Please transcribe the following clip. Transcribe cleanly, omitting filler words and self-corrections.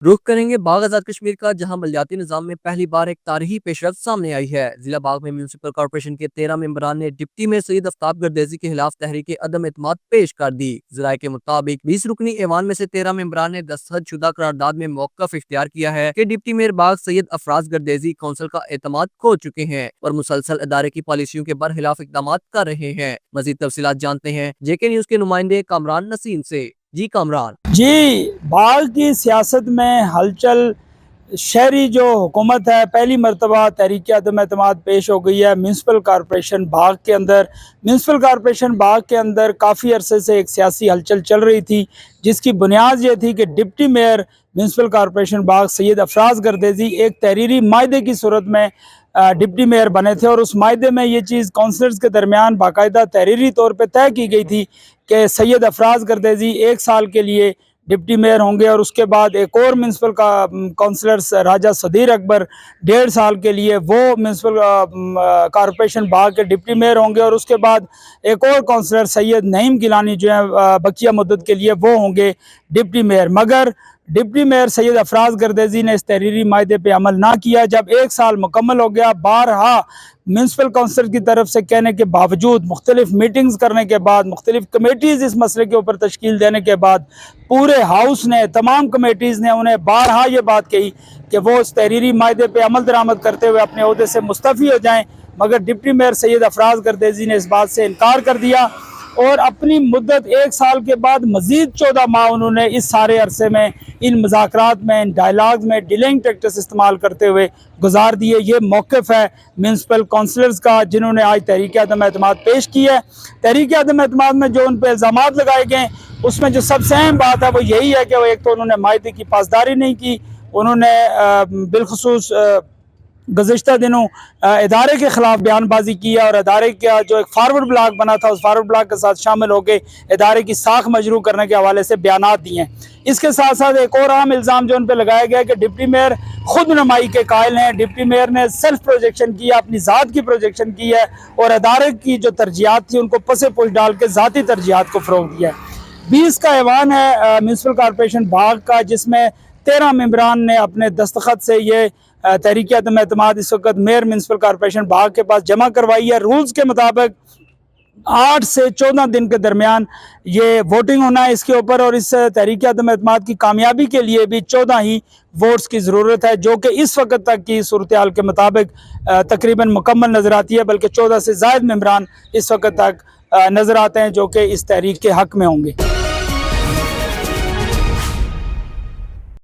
रुख करेंगे बाग आजाद कश्मीर का, जहां बलदियाती निजाम में पहली बार एक तारीखी पेशरफ्त सामने आई है। जिला बाग में म्यूनसिपल कॉर्पोरेशन के 13 मेंबरान ने डिप्टी मेयर सईद आफ्ताब गर्देजी के खिलाफ तहरीक अदम एतमाद पेश कर दी। जराये के मुताबिक 20 रुकनी ऐवान में से 13 मेंबरान ने दस्तखत शुदा करारदाद में मौक़िफ़ इख्तियार किया है कि डिप्टी मेयर बाग सैयद अफराज गर्देजी कौंसिल का एतमाद खो चुके हैं और मुसलसल अदारे की पॉलिसियों के बरखिलाफ इकदाम कर रहे हैं। मजीद तफसीलात जानते हैं JK न्यूज़ के नुमाइंदे कामरान नसीम से। जी कामरान। जी, बाग की सियासत में हलचल, शहरी जो हुकूमत है पहली मरतबा तहरीक अदम एतमाद पेश हो गई है म्यूनसिपल कॉर्पोरेशन बाग के अंदर। म्यूनसिपल कॉर्पोरेशन बाग के अंदर काफ़ी अरसे से एक सियासी हलचल चल रही थी, जिसकी बुनियाद ये थी कि डिप्टी मेयर म्यूनसिपल कॉर्पोरेशन बाग सैयद अफराज गर्देजी एक तहरीरी मायदे की सूरत में डिप्टी मेयर बने थे और उस मायदे में ये चीज़ काउंसलर्स के दरमियान बाकायदा तहरीरी तौर पे तय की गई थी कि सैयद अफराज गर्देजी 1 साल के लिए डिप्टी मेयर होंगे और उसके बाद एक और म्यूनसिपल का काउंसलर राजा सदीर अकबर 1.5 साल के लिए वो म्यूनसिपल कॉर्पोरेशन बाग के डिप्टी मेयर होंगे और उसके बाद एक और काउंसलर सैयद नईम गिलानी जो है बकिया मुद्दत के लिए वो होंगे डिप्टी मेयर। मगर डिप्टी मेयर सैयद अफराज गर्देजी ने इस तहरीरी मायदे पे अमल ना किया। जब 1 साल मुकम्मल हो गया, बारहा म्यूनसिपल काउंसिल की तरफ से कहने के बावजूद, मुख्तलिफ मीटिंग्स करने के बाद, मुख्तलिफ कमेटीज़ इस मसले के ऊपर तश्कील देने के बाद, पूरे हाउस ने, तमाम कमेटीज़ ने उन्हें बारहा ये बात कही कि वो इस तहरीरी मायदे पे अमल दरामद करते हुए अपने ओहदे से मुस्तफ़ी हो जाएँ। मगर डिप्टी मेयर सैयद अफराज गर्देजी ने इस बात से इनकार कर दिया और अपनी मुद्दत 1 साल के बाद मज़ीद 14 माह उन्होंने इस सारे अरसे में इन मुज़ाकरात में, इन डायलॉग्स में डिलेइंग टैक्टिक्स इस्तेमाल करते हुए गुजार दिए। ये मौक़िफ़ है म्यूनसिपल काउंसलर्स का, जिन्होंने आज तहरीक अदम एतमाद पेश की है। तहरीक अदम एतमाद में जो उन पर इल्ज़ामात लगाए गए, उसमें जो सबसे अहम बात है वो यही है कि वो एक तो उन्होंने मायदे की पासदारी नहीं की, उन्होंने बिलखुसूस गुज़िश्ता दिनों इदारे के ख़िलाफ़ बयानबाजी की है और इदारे का जो एक फारवर्ड ब्लॉक बना था उस फारवर्ड ब्लॉक के साथ शामिल होकर इदारे की साख मजरू करने के हवाले से बयानात दिए हैं। इसके साथ साथ एक और अहम इल्ज़ाम जो उन पर लगाया गया है कि डिप्टी मेयर खुद नुमाई के कायल हैं। डिप्टी मेयर ने सेल्फ प्रोजेक्शन किया, अपनी ज़ात की प्रोजेक्शन की है और इदारे की जो तरजीहात थी उनको पसे पुश डाल के ज़ाती तरजीहात को फ़रोग़ दिया है। 20 का ऐवान है म्यूनसिपल कॉर्पोरेशन बाग का, जिसमें 13 मेंबरान ने अपने दस्तखत से ये तहरीक अदम एतमाद इस वक्त मेयर म्यूनसिपल कॉर्पोरेशन बाग के पास जमा करवाई है। रूल्स के मुताबिक 8 से 14 दिन के दरमियान ये वोटिंग होना है इसके ऊपर और इस तहरीक अदम एतमाद की कामयाबी के लिए भी 14 ही वोट्स की ज़रूरत है, जो कि इस वक्त तक की सूरत हाल के मुताबिक तकरीबन मुकम्मल नज़र आती है। बल्कि 14 से ज़ायद मेंबरान इस वक्त तक नज़र आते हैं जो कि इस तहरीक के हक़ में होंगे।